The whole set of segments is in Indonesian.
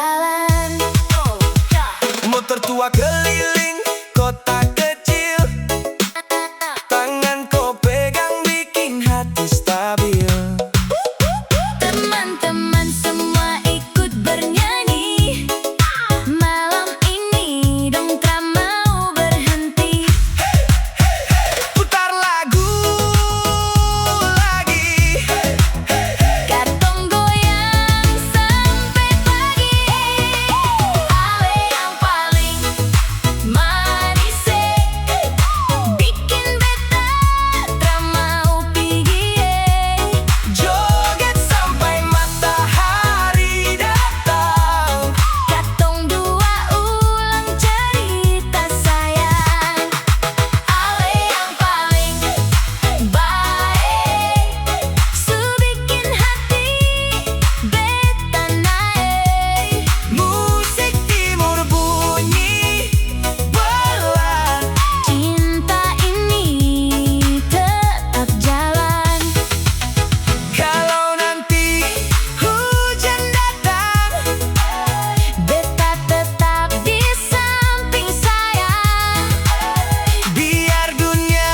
jalan. Motor tua keliling kota kecil, tangan kau pegang bikin hati stabil. Teman-teman semua ikut bernyanyi. Malam ini dongkram mau berhenti. Putar lagu lagi, Katong goyang sampai pagi. Ale yang paling manis, bikin beta tak mau pigi. joget sampai matahari datang. Katong dua ulang cerita sayang. Ale yang paling baik, su bikin hati beta naik. Musik timur bunyi pelan, Cinta ini tetap jalan. kalau nanti hujan datang, Beta tetap di samping sayang. biar dunia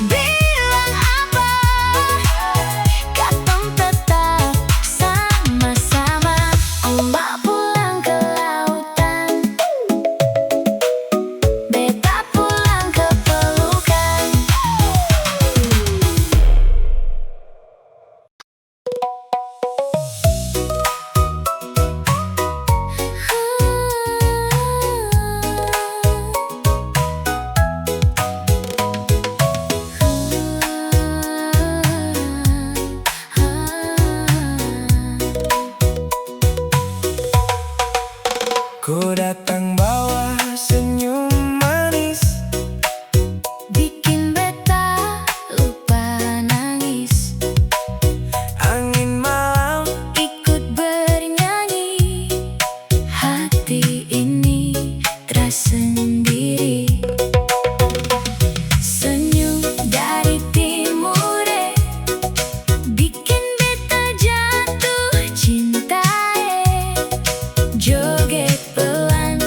Bilang apa, katong tetap sama-sama. Ombak pulang ke lautan, beta pulang ke pelukan. ku datang bawa senyum manis, Bikin beta lupa nangis. angin malam Ikut bernyanyi, hati ini terasa sendiri. Senyum dari timure, bikin beta jatuh cinta. Joget pelan,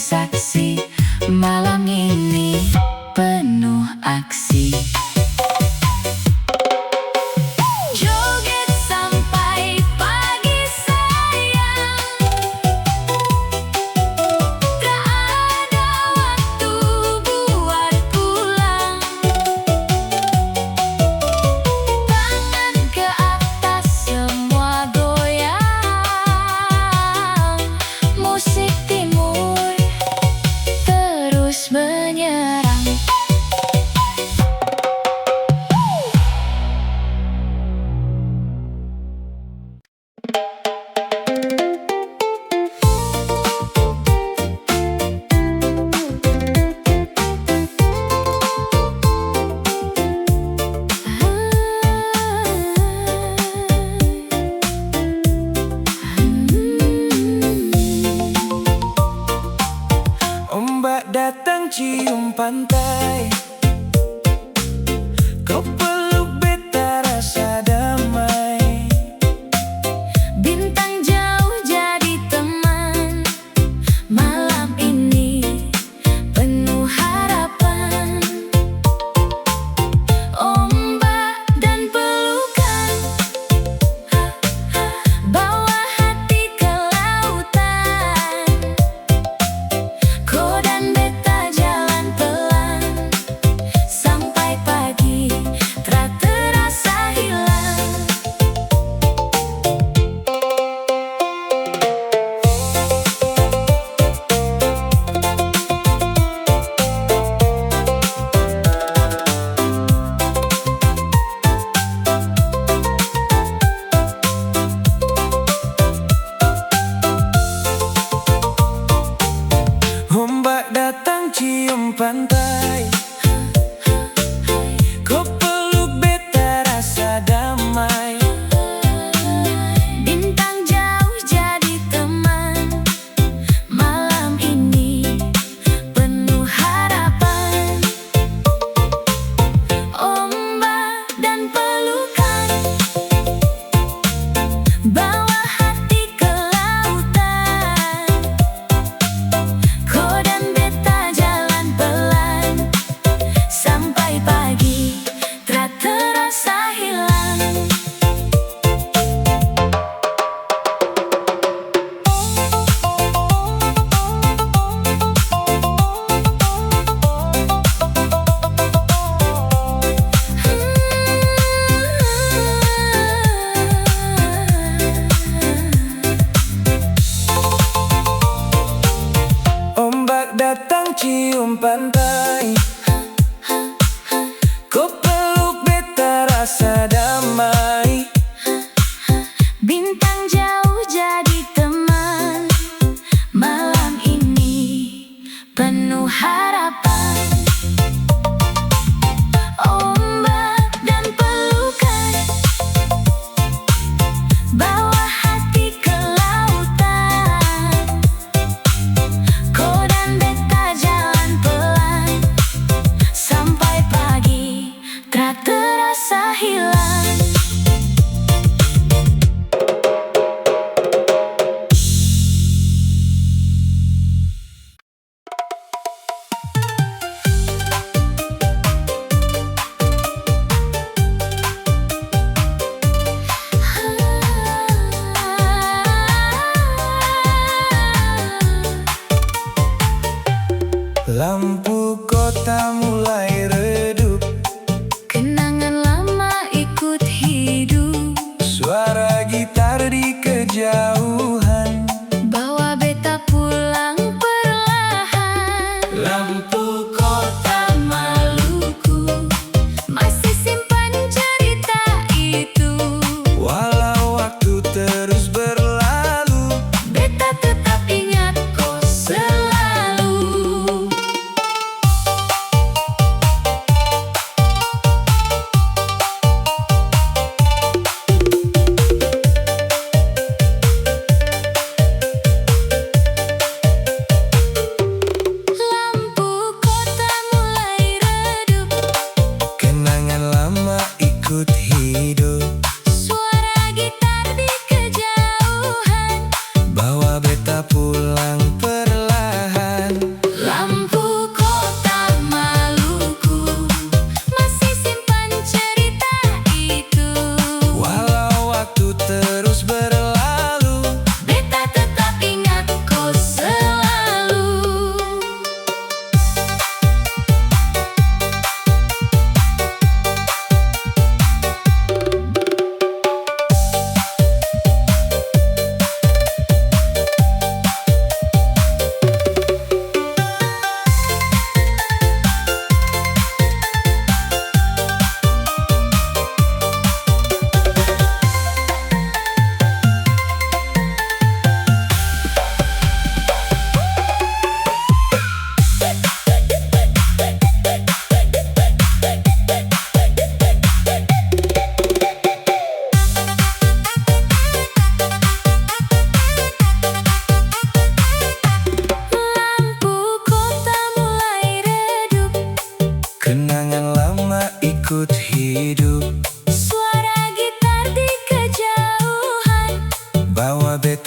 saksi. Malam ini penuh aksi. Joget sampai pagi sayang, tak ada waktu buat pulang. Tangan ke atas semua goyang, musik timur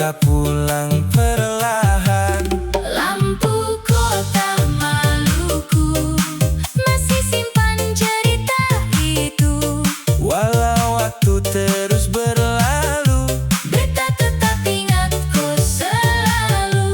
beta pulang perlahan. Lampu kota Maluku masih simpan cerita itu. Walau waktu terus berlalu, Beta tetap ingat kau selalu.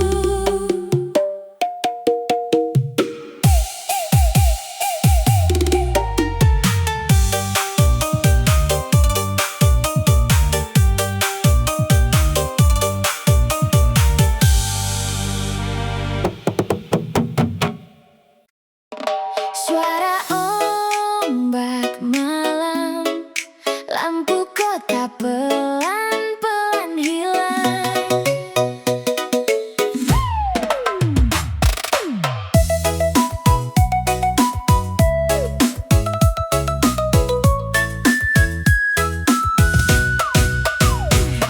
Suara ombak malam, lampu kota pelan-pelan hilang.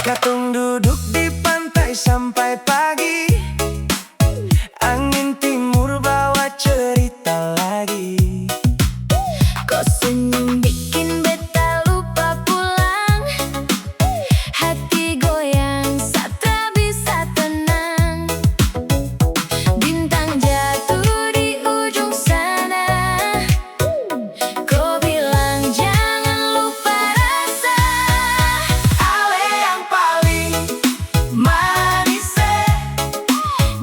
Katong duduk di pantai sampai pagi. Angin timur bawa cerita lagi. Kau senyum bikin beta lupa pulang. Hati goyang saat tak bisa tenang. Bintang jatuh di ujung sana. Kau bilang jangan lupa rasa. Ale yang paling manis,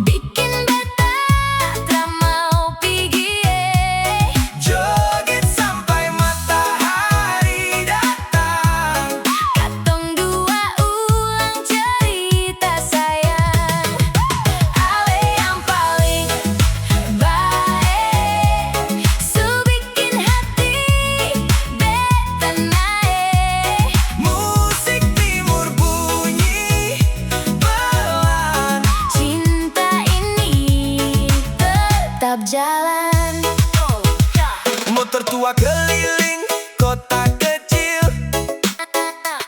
Bikin beta tak mau pergi. joget sampai matahari datang. Katong dua ulang cerita sayang. Ale yang paling baik, su bikin hati beta naik. Musik timur bunyi pelan. Cinta ini tetap jalan. Motor tua keliling kota kecil.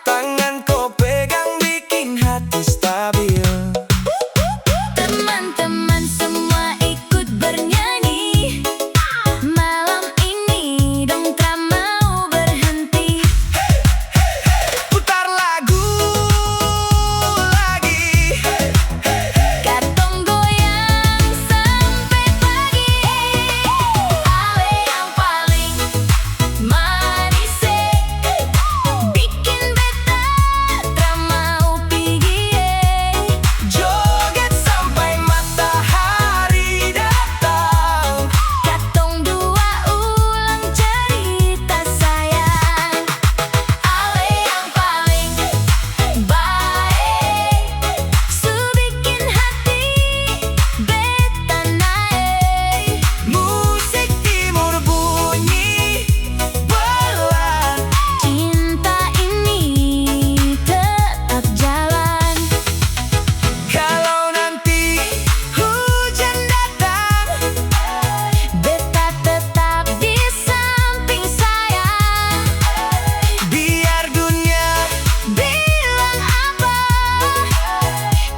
Tangan kau pegang bikin hati stabil. Teman-teman semua ikut bernyanyi. Malam ini dong tak mau berhenti. Putar lagu lagi. Katong goyang sampai pagi. Ale yang paling manis, bikin beta tak mau pergi. Joget sampai matahari datang. Katong dua ulang cerita sayang. Ale yang paling baik, su bikin hati beta naik. Musik timur bunyi pelan. Cinta ini tetap jalan. Kalau nanti hujan datang, Beta tetap di samping saya. biar dunia Bilang apa,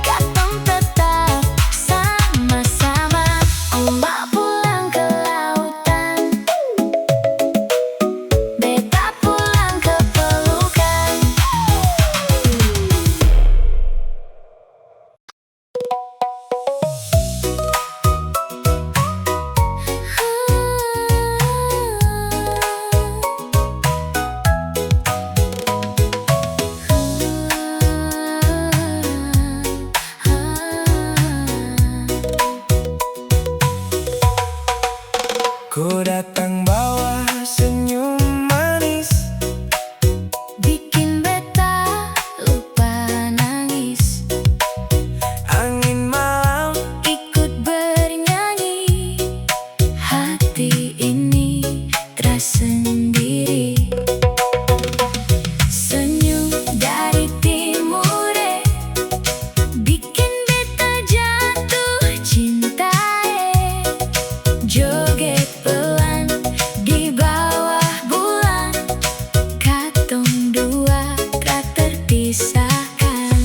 katong tetap sama-sama. Ombak pulang ke lautan, beta pulang ke pelukan. ku datang bawa senyum manis. Bikin beta lupa nangis. Angin malam Ikut bernyanyi, hati ini terasa sendiri. Senyum dari timure, bikin beta jatuh cinta. Joget pelan di bawah bulan, katong dua tak terpisahkan.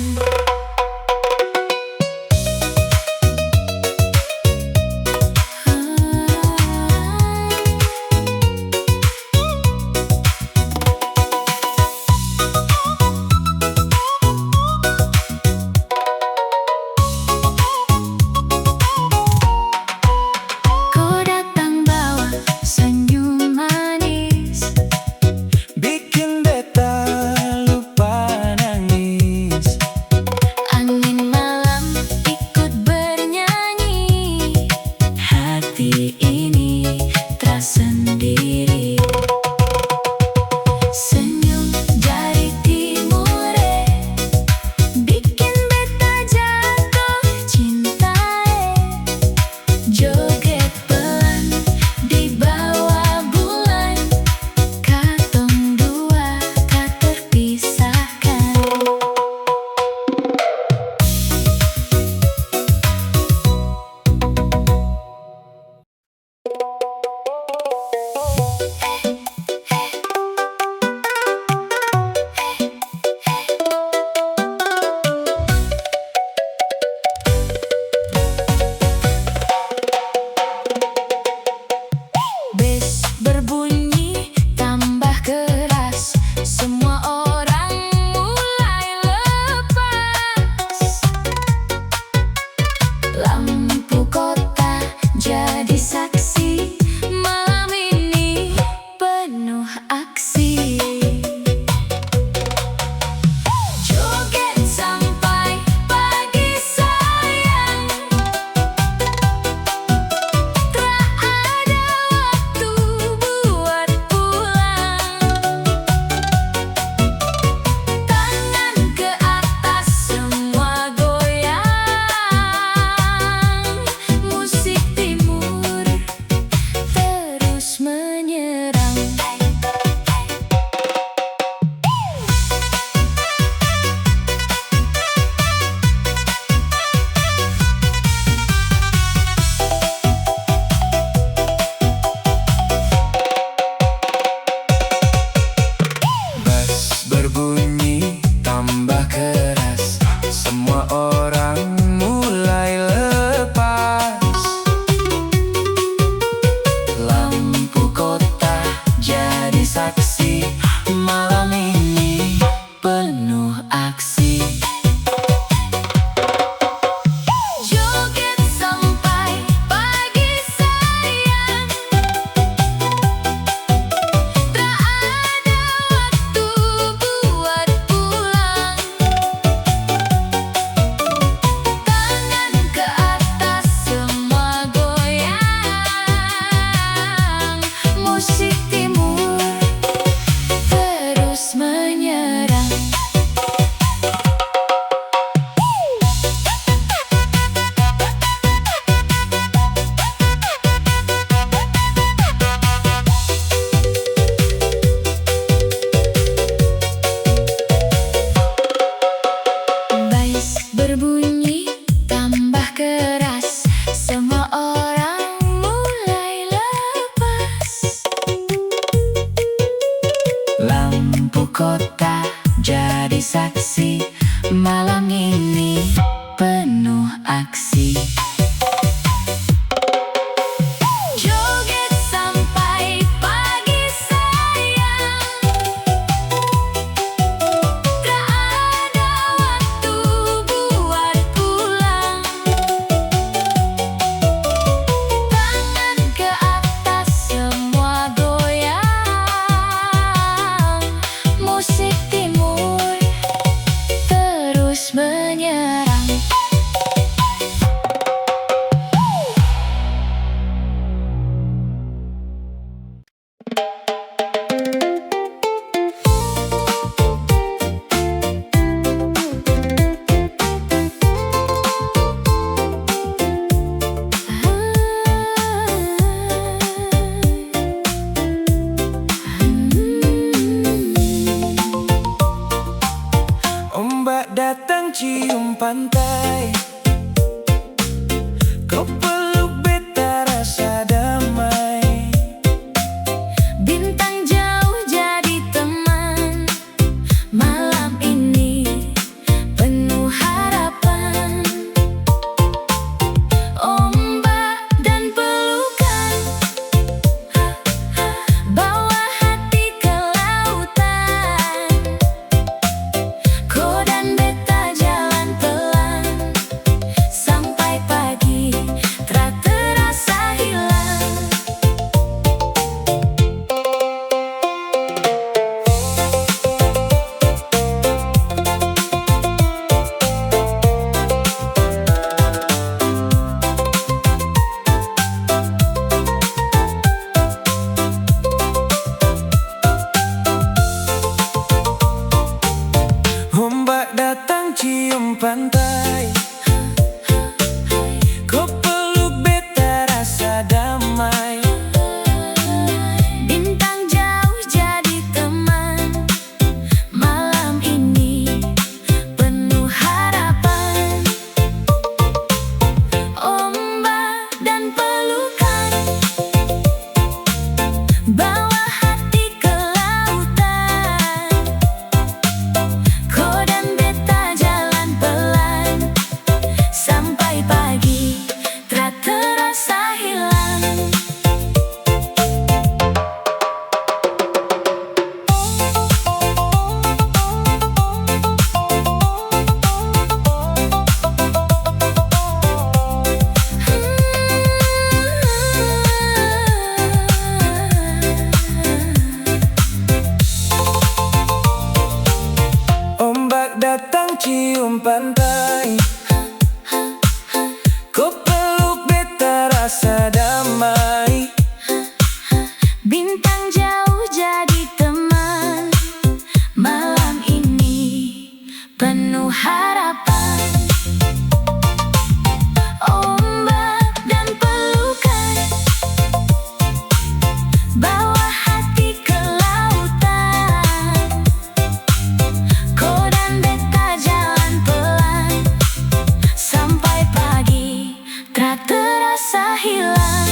penuh aksi. Joget sampai pagi sayang, tak ada waktu buat pulang. Tangan ke atas semua goyang, musik timur terus menyerang. Bass berbunyi tambah keras, semua orang mulai lepas. Lampu kota jadi saksi, malam ini penuh aksi. Joget sampai pagi sayang, tak ada waktu buat pulang. Tangan ke atas semua goyang, musik timur terus menyerang. Ombak datang cium pantai, kau peluk beta rasa damai. Bintang jauh jadi teman, malam ini penuh harapan. Ombak dan pelukan, bawa hati ke lautan. Kau dan beta jalan pelan, sampai pagi tak terasa hilang. Ombak datang cium pantai, kau peluk beta rasa damai. Bintang jauh jadi teman, malam ini penuh harapan. Ombak dan pelukan, bawa hati ke lautan. Kau dan beta jalan pelan, sampai pagi tak terasa hilang. Ombak datang cium pantai, kau peluk beta rasa damai. Bintang jauh jadi teman, malam ini penuh harapan. Ombak dan pelukan, bawa hati ke lautan. Kau dan beta jalan pelan, sampai pagi tak terasa hilang.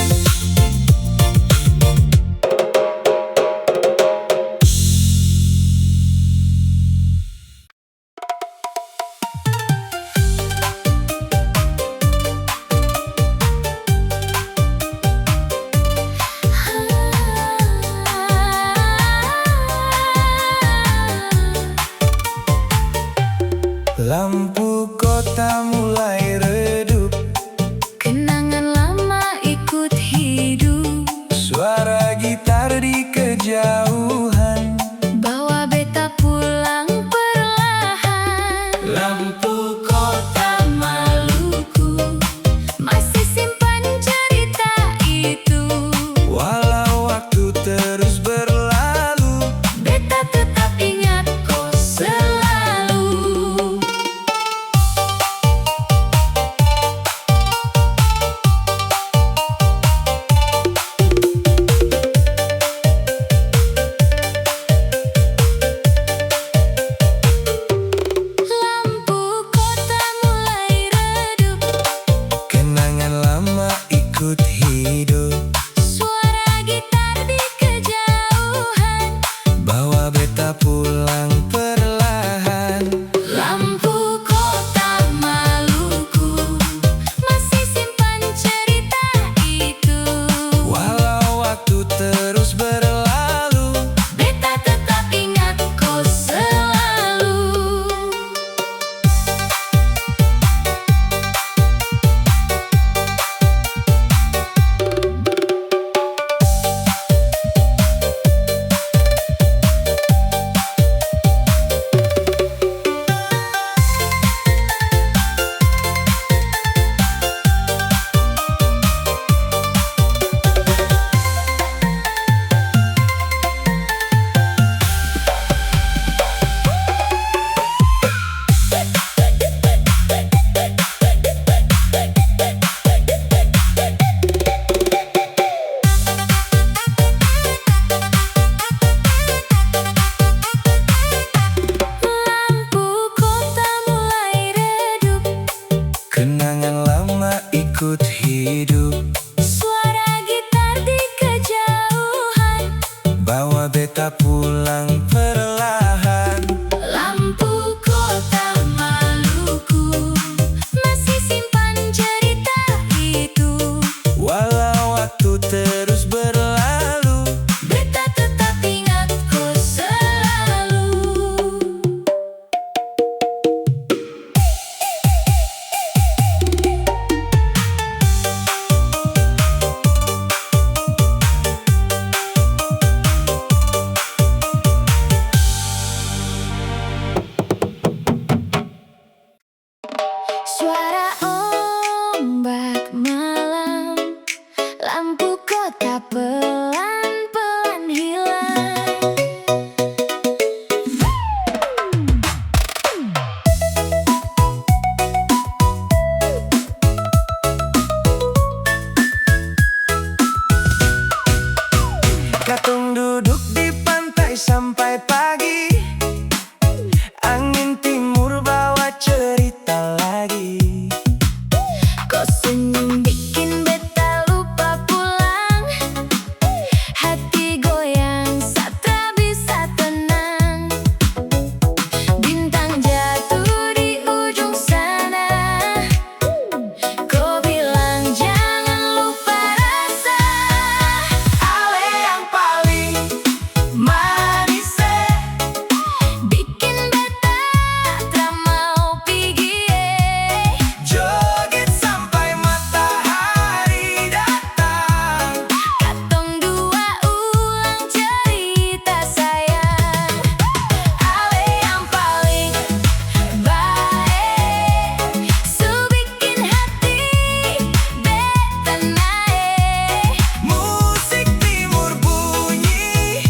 Lampu kota mulai redup, Kenangan lama ikut hidup. suara gitar di kejauhan, Bawa beta pulang perlahan. lampu Kota Maluku masih simpan cerita itu. walau waktu terus berlalu. Beta tetap ingat kau selalu. Lampu kota mulai redup, Kenangan lama ikut hidup, suara gitar di kejauhan. bawa beta pulang perlahan. Lampu kota Maluku masih simpan cerita itu. Walau waktu terus berlalu, Beta tetap ingat kau selalu. Lampu kota mulai redup, kenangan lama ikut hidup, suara gitar di kejauhan. bawa beta pulang perlahan. Lampu kota Maluku masih simpan cerita itu. Walau waktu terus berlalu, Beta tetap ingat kau selalu. Suara ombak malam, lampu kota pelan-pelan hilang. katong duduk di pantai sampai pagi. Angin timur bawa cerita lagi. Kau senyum bikin beta lupa pulang. Hati goyang saat tak bisa tenang. Bintang jatuh di ujung sana. Kau bilang jangan lupa rasa. Ale yang paling manis, Bikin beta tak mau pergi. joget sampai matahari datang. Katong dua ulang cerita sayang. Ale yang paling baik, su bikin hati beta naik. Musik timur bunyi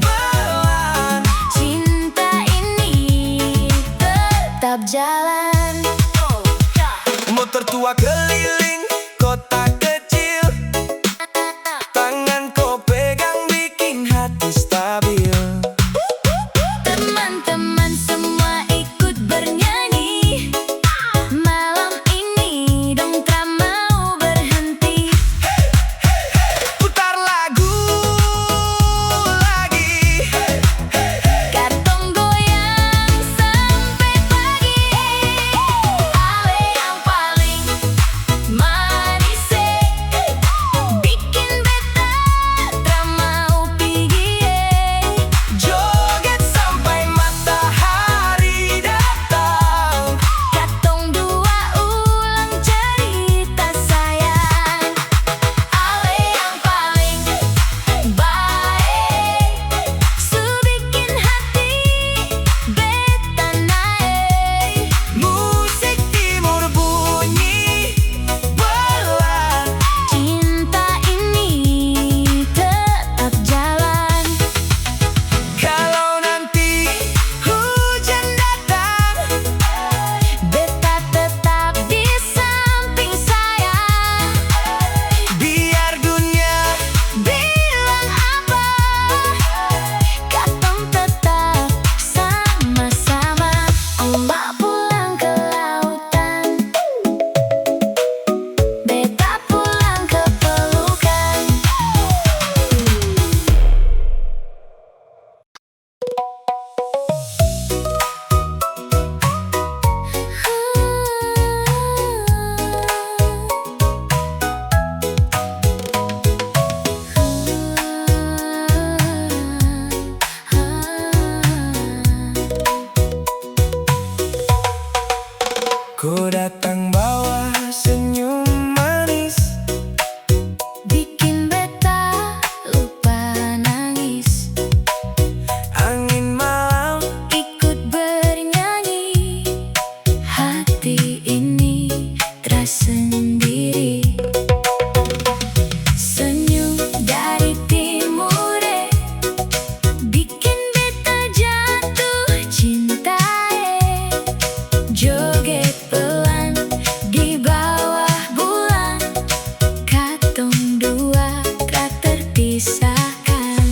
pelan. Cinta ini tetap jalan. Motor tua keliling kota kecil, tangan kau pegang bikin hati stabil. Teman-teman semua ikut bernyanyi. Malam ini dong tak mau berhenti. Putar lagu lagi. Katong goyang sampai pagi. Ale yang paling Kau datang bawa senyum manis, bikin beta lupa nangis. angin malam Ikut bernyanyi, hati ini terasa sendiri. Senyum dari timure, bikin beta jatuh cinta. Joget pelan di bawah bulan, katong dua tak terpisahkan.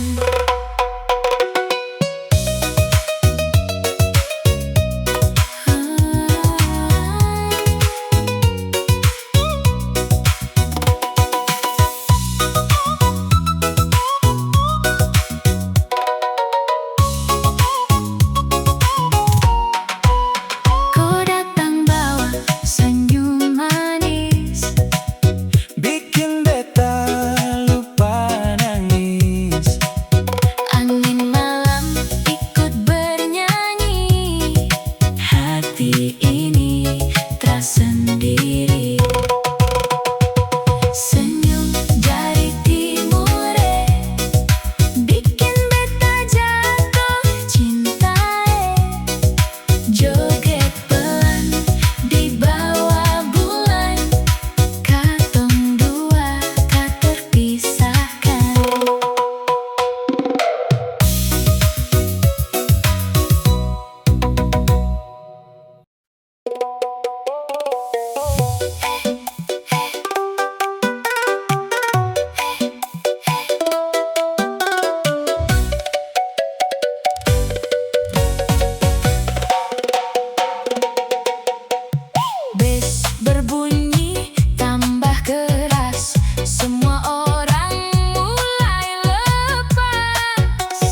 Kau datang bawa senyum manis, bikin beta lupa nangis. angin malam ikut bernyanyi, hati ini terasa sendiri. Senyum dari timure, bikin beta jatuh cinta. Joget pelan di bawah bulan, katong dua tak terpisahkan. Bes berbunyi tambah keras, semua orang mulai lepas.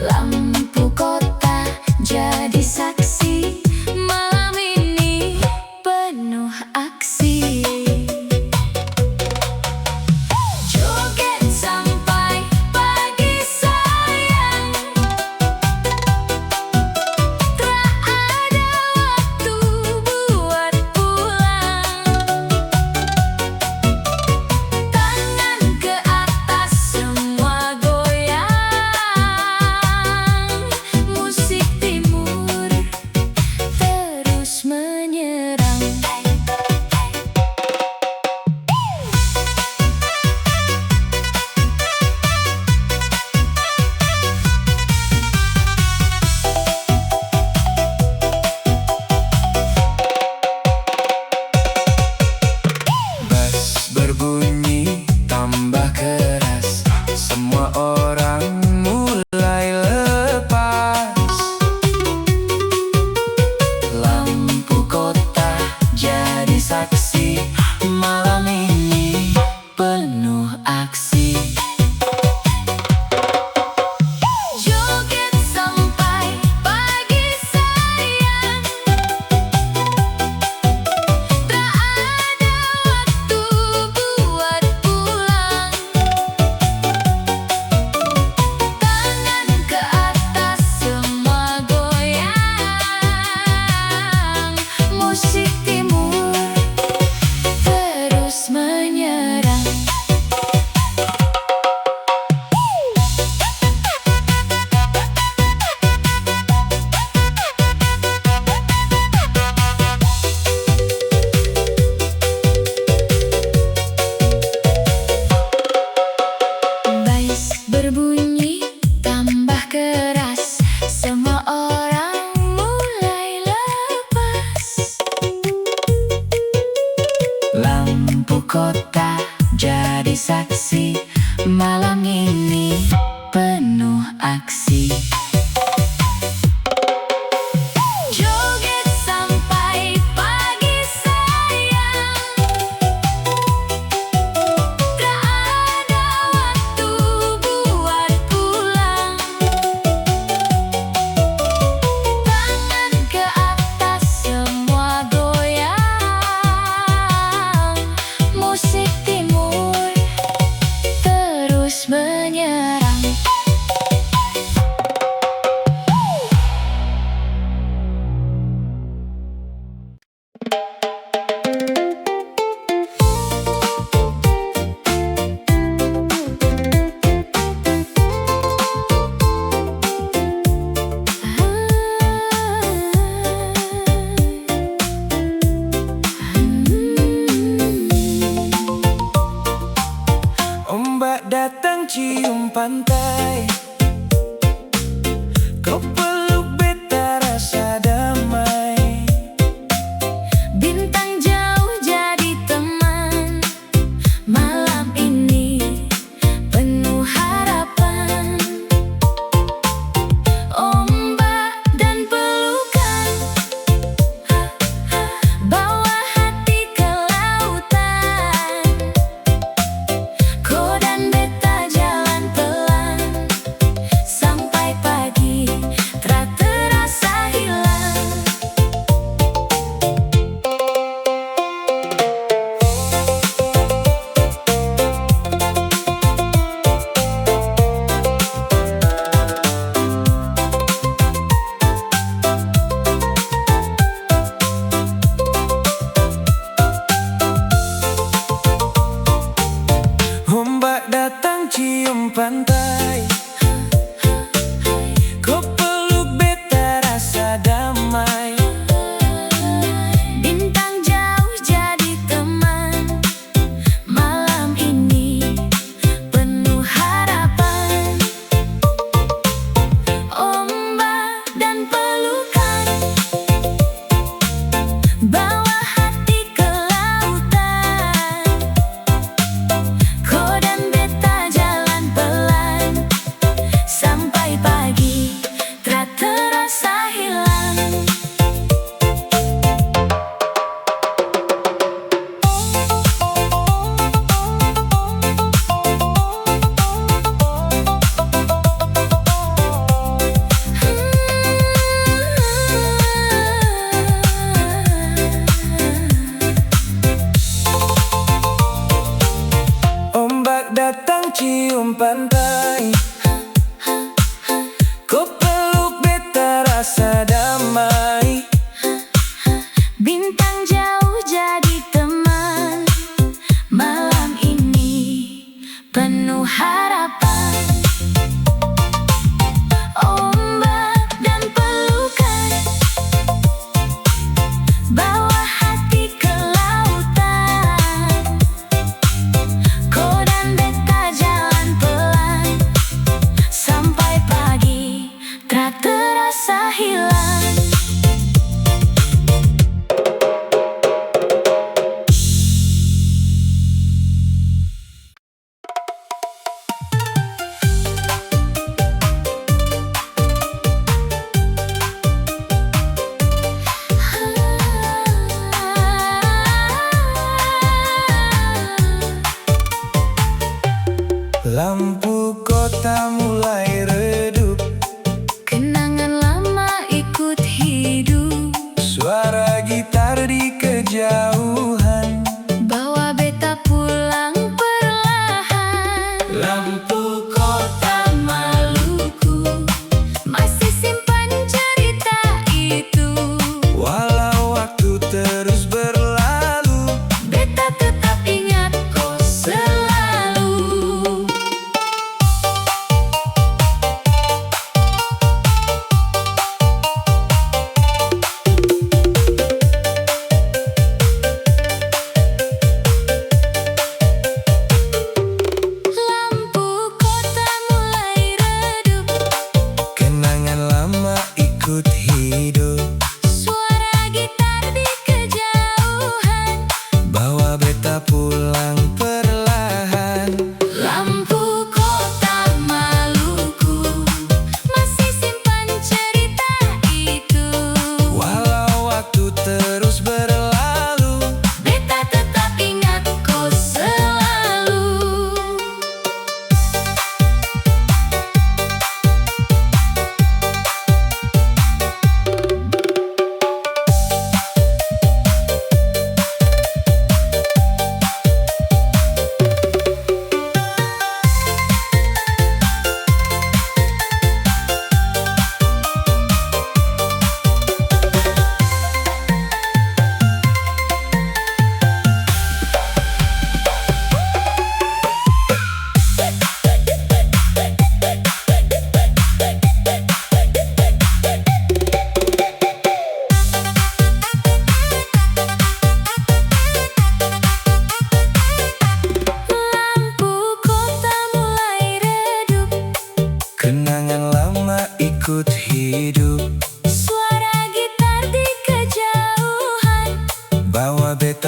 Lampu kota jadi saksi, malam ini penuh aksi. Joget sampai pagi sayang, tak ada waktu buat pulang. Tangan ke atas semua goyang, musik timur terus menyerang. Bass berbunyi tambah keras, semua orang mulai lepas. Lampu kota jadi saksi, malam ini penuh aksi. Joget sampai pagi sayang, tak ada waktu buat pulang. Tangan ke atas semua goyang, musik timur terus menyerang. Bass berbunyi tambah keras, semua orang mulai lepas. Lampu kota jadi saksi, malam ini penuh aksi. Joget sampai pagi sayang, tak ada waktu buat pulang. Tangan ke atas semua goyang, musik timur pantai. Kau peluk beta rasa damai. Bintang jauh jadi teman malam ini penuh harapan. Ombak dan pelukan bawa hati ke lautan. Kau dan beta jalan pelan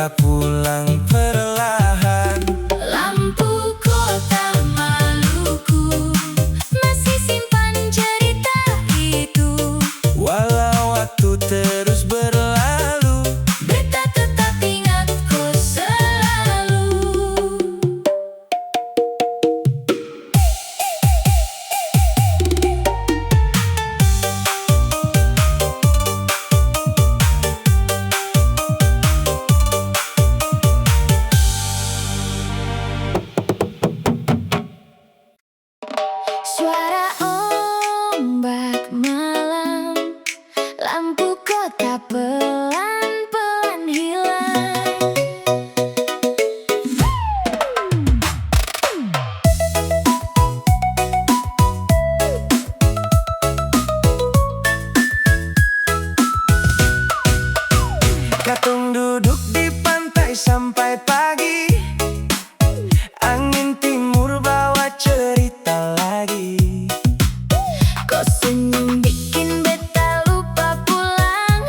Beta pulang perlahan. Lampu kota Maluku masih simpan cerita itu. Walau waktu terus berlalu, Beta tetap ingat kau selalu. Suara ombak malam, lampu kota pelan-pelan hilang. Katong duduk di pantai sampai pagi. Angin timur bawa cerita lagi. Kau senyum bikin beta lupa pulang.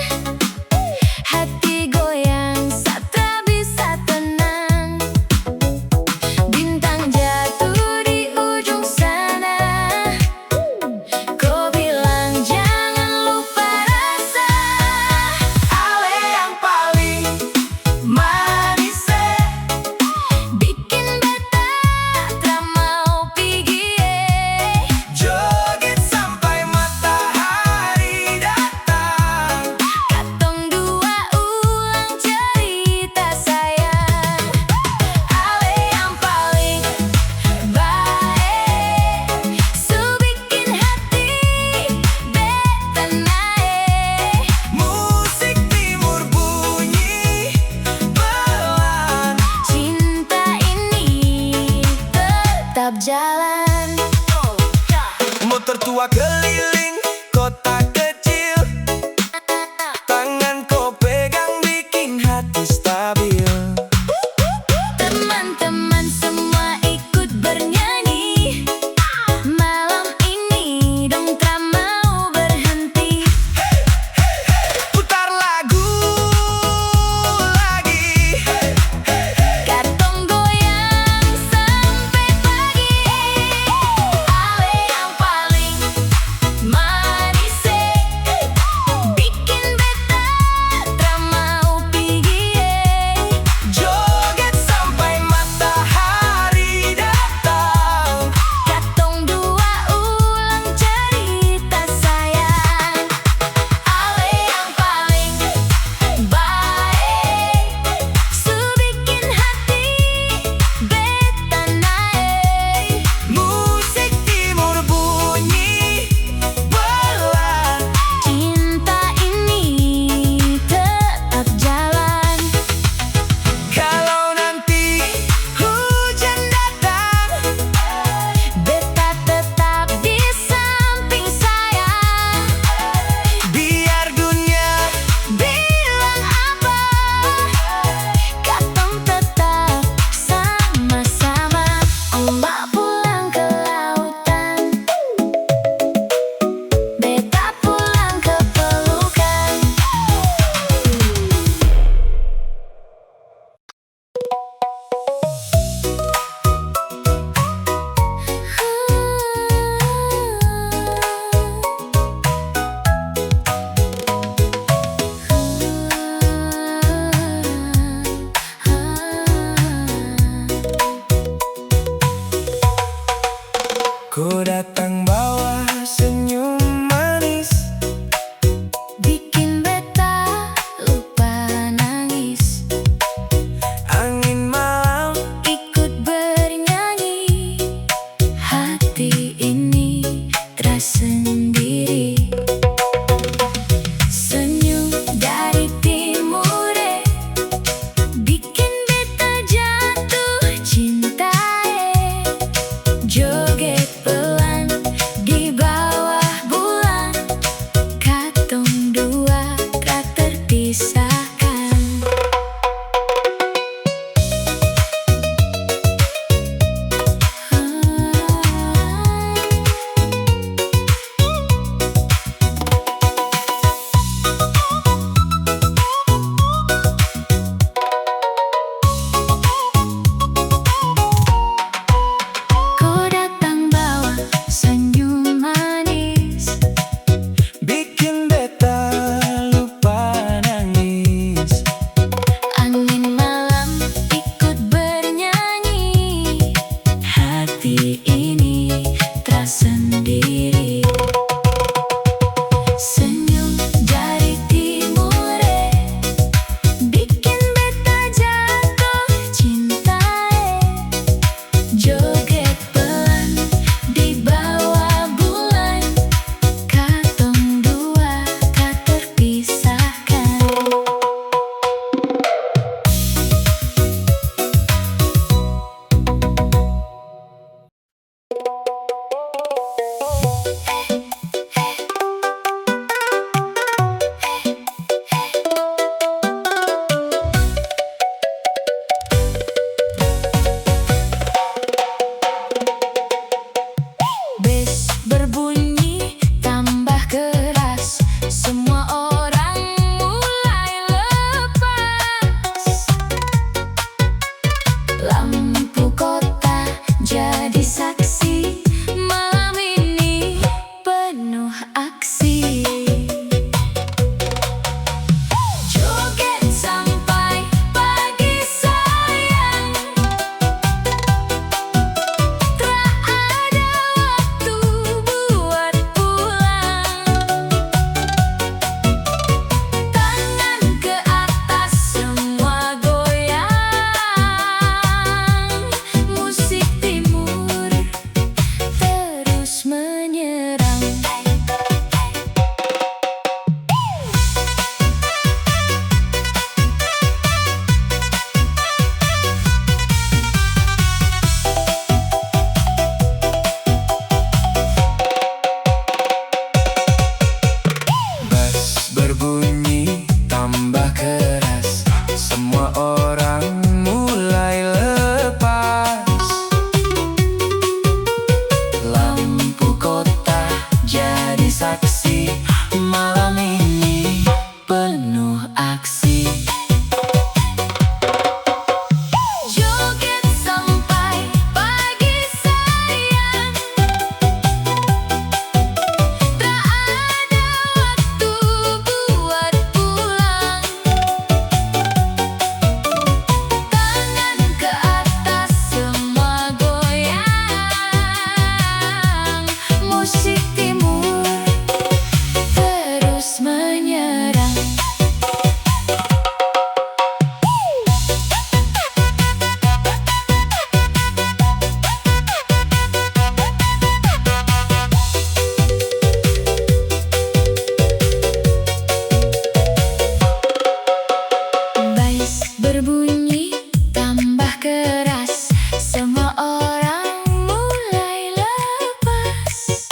berbunyi tambah keras, semua orang mulai lepas.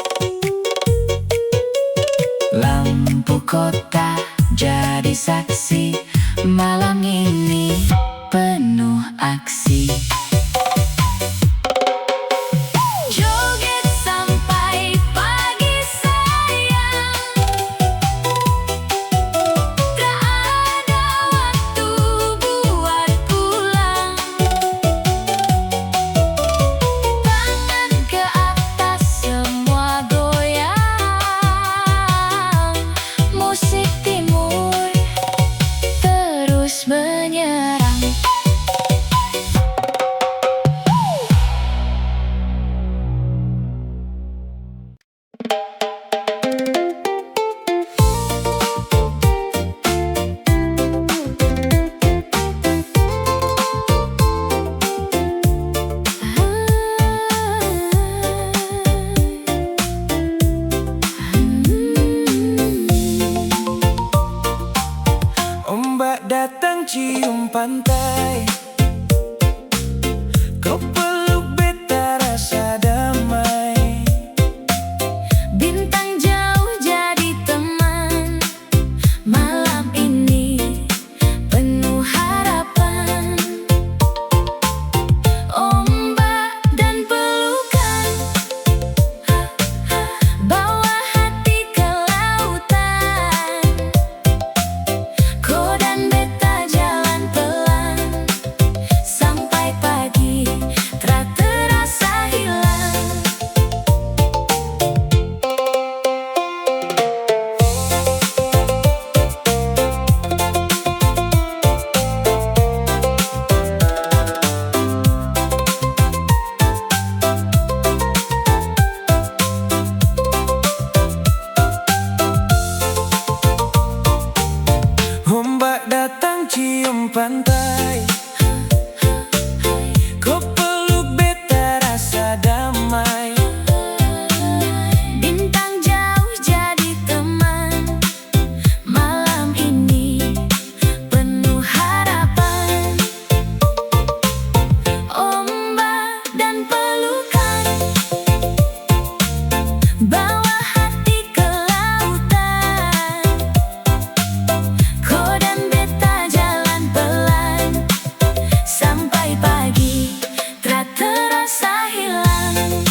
Lampu kota jadi saksi, malam ini penuh aksi. Joget sampai pagi sayang, tak ada waktu buat pulang. Tangan ke atas semua goyang, musik timur terus menyerang. Ombak datang cium pantai, kau peluk beta rasa damai. Bintang jauh jadi teman, malam ini penuh harapan. Ombak dan pelukan, bawa hati ke lautan. Kau dan beta jalan pelan, sampai pagi tak terasa hilang. Ombak datang cium pantai, kau peluk beta rasa damai. Bintang jauh jadi teman, malam ini penuh harapan. Ombak dan pelukan, bawa hati ke lautan. Kau dan beta jalan pelan, sampai pagi tak terasa hilang.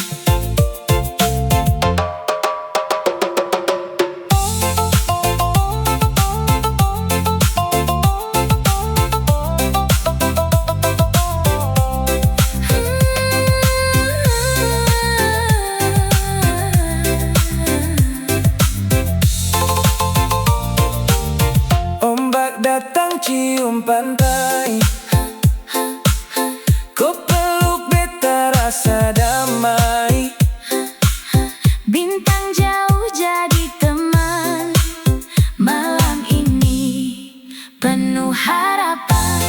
Ombak datang cium pantai, kau peluk beta rasa damai. Bintang jauh jadi teman, malam ini penuh harapan.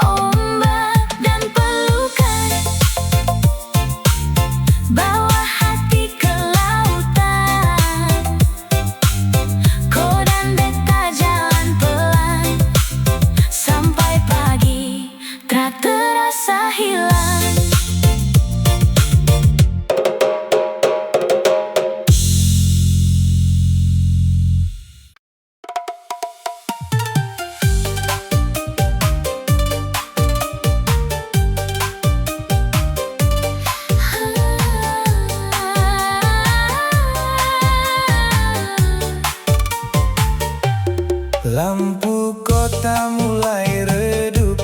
Ombak dan pelukan, bawa hati ke lautan. Kau dan beta jalan pelan, sampai pagi tak terasa hilang. Lampu kota mulai redup,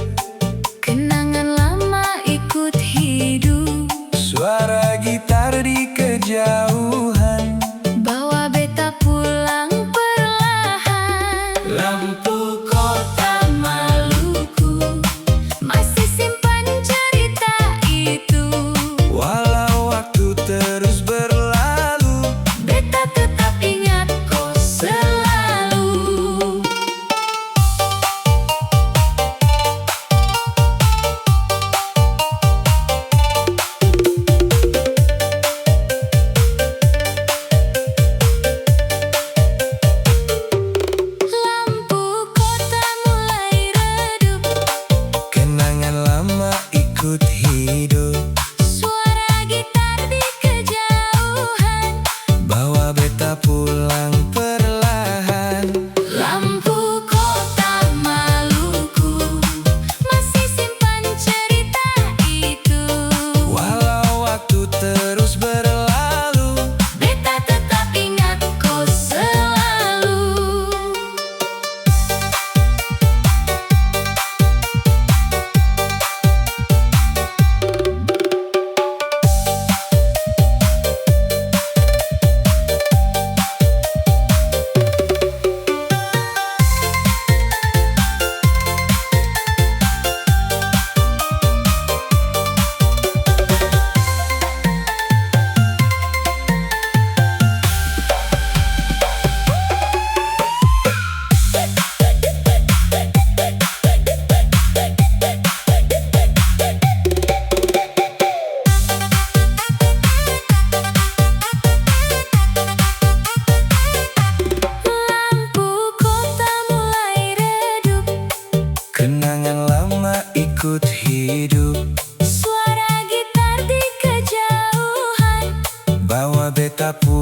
Kenangan lama ikut hidup, suara gitar di kejauhan. bawa beta pulang perlahan. Lampu Kota Maluku masih simpan cerita itu. walau waktu terus berlalu, Beta tetap ingat kau selalu. Pura-pura